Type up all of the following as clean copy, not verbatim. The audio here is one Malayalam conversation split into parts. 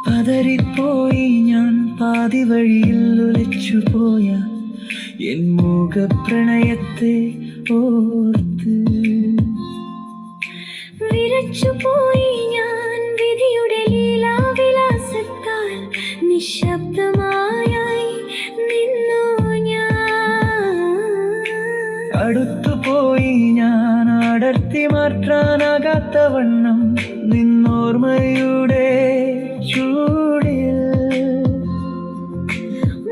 പതറിപ്പോയി ഞാൻ പാതി വഴിയിൽ ഒലിച്ചുപോയ എൻ മുഖപ്രണയത്തെ ഓർത്ത് വിരച്ചുപോയി ഞാൻ വിധിയുടെ ലീലാവിലാസത്താൽ നിശബ്ദമായി നിന്നു ഞാൻ. അടുത്തുപോയി ഞാൻ അടർത്തി മാറ്റാനാകാത്ത വണ്ണം നിന്നോർമ്മയുടെ ചൂടിൽ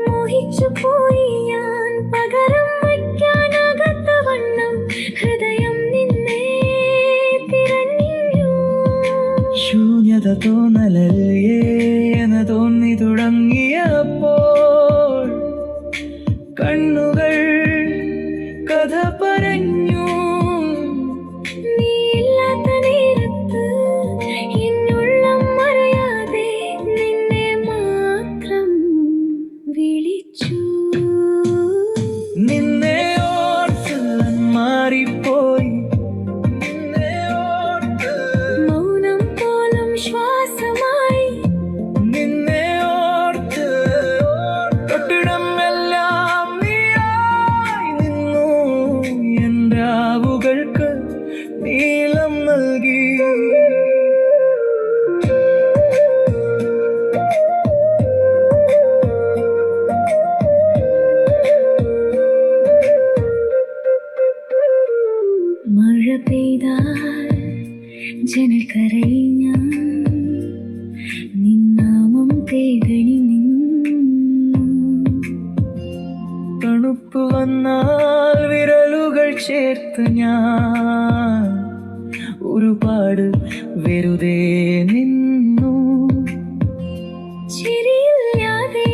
മോഹിച്ചുപോയി ഞാൻ പകരം വയ്ക്കാനാകാത്ത വണ്ണം ഹൃദയം നിന്നെ തിരഞ്ഞു. ശൂന്യത തോന്നലല്ലേ എന്ന് തോന്നി തുടങ്ങിയപ്പോൾ കണ്ണുകൾ കഥ പറഞ്ഞു. നീയില്ലാത്ത നേരത്ത് എന്നുള്ളം മറയാതെ നിന്നെ മാത്രം വിളിച്ചു. നിന്നെ ഓർത്ത് മാറിപ്പോയി, നിന്നെ ഓർത്ത് മൗനം പോലും ശ്വാസമായി, നിന്നെ ഓർത്ത് തൊട്ടിടം എല്ലാം നീയായി നിന്നു. എൻ രാവുകൾക്ക് നീളം നൽകി. മഴ പെയ്താൽ ജനൽക്കരയിൽ ഞാൻ നിന്നാമം തേടണി നിന്നു. തണുപ്പ് വന്നാൽ വിരലുകൾ ചേർത്ത് ഞാൻ ഒരുപാട് വെറുതെ നിന്നു. ചിരിയില്ലാതെ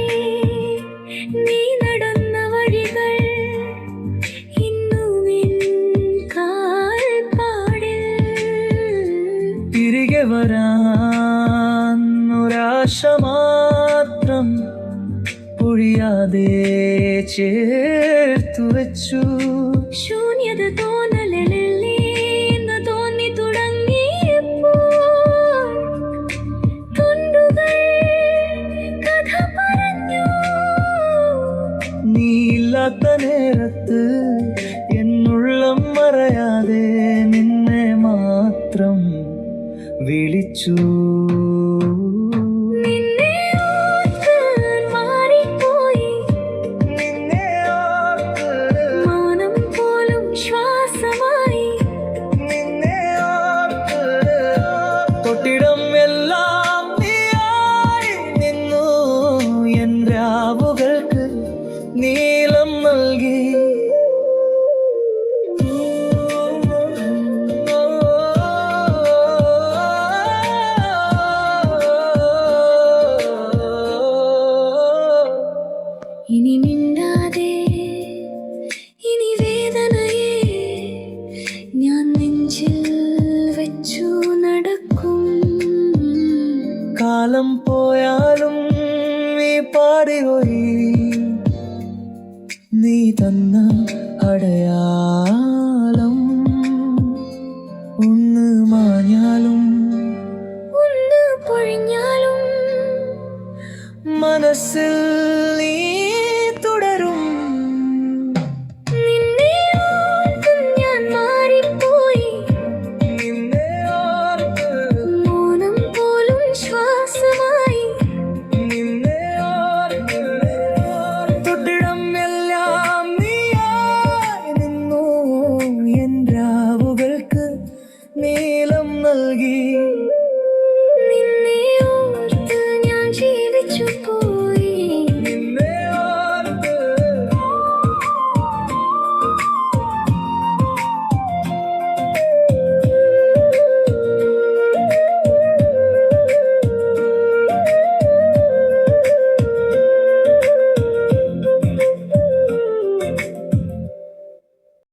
നീ നടന്ന വഴികൾ ഇന്നും എൻ കാൽപ്പാടിൽ. തിരികെ വരാൻ ഒരാശ മാത്രം പൊഴിയാതെ ചേർത്തു വെച്ചു. ശൂന്യത തോന്നലല്ലേ എന്ന് തോന്നി തുടങ്ങിയപ്പോൾ തുണ്ടുകൾ കഥ പറഞ്ഞു. നീയില്ലാത്ത നേരത്ത് എന്നുള്ളം മറയാതെ നിന്നെ മാത്രം വിളിച്ചു. നിന്നെ ഓർത്ത് മാറിപ്പോയി, നിന്നെ ഓർത്ത് മൗനം പോലും ശ്വാസമായി, നിന്നെ ഓർത്ത് തൊട്ടിടം എല്ലാം നീയായി നിന്നു. എൻ രാവുകൾക്ക് നീളം നൽകി. ഇനി മിണ്ടാതെ ഇനി വേദനയെ ഞാൻ നെഞ്ചിൽ വെച്ചു നടക്കും. കാലം പോയാലും നീ പാടിപോയി, നീ തന്ന അടയാളം ഒന്ന് മാഞ്ഞാലും ഒന്ന് പൊഴിഞ്ഞാലും മനസ്സിൽ നീ തുടരും. നിന്നെ ഓർത്തും ഞാൻ മാറിപ്പോയി, നിന്നെ ഓർത്ത് മൗനം പോലും ശ്വാസമായി, നിന്നെ ഓർത്ത് തൊട്ടിടം എല്ലാം നീയായി നിന്നു. എൻ രാവുകൾക്ക് നീളം നൽകി.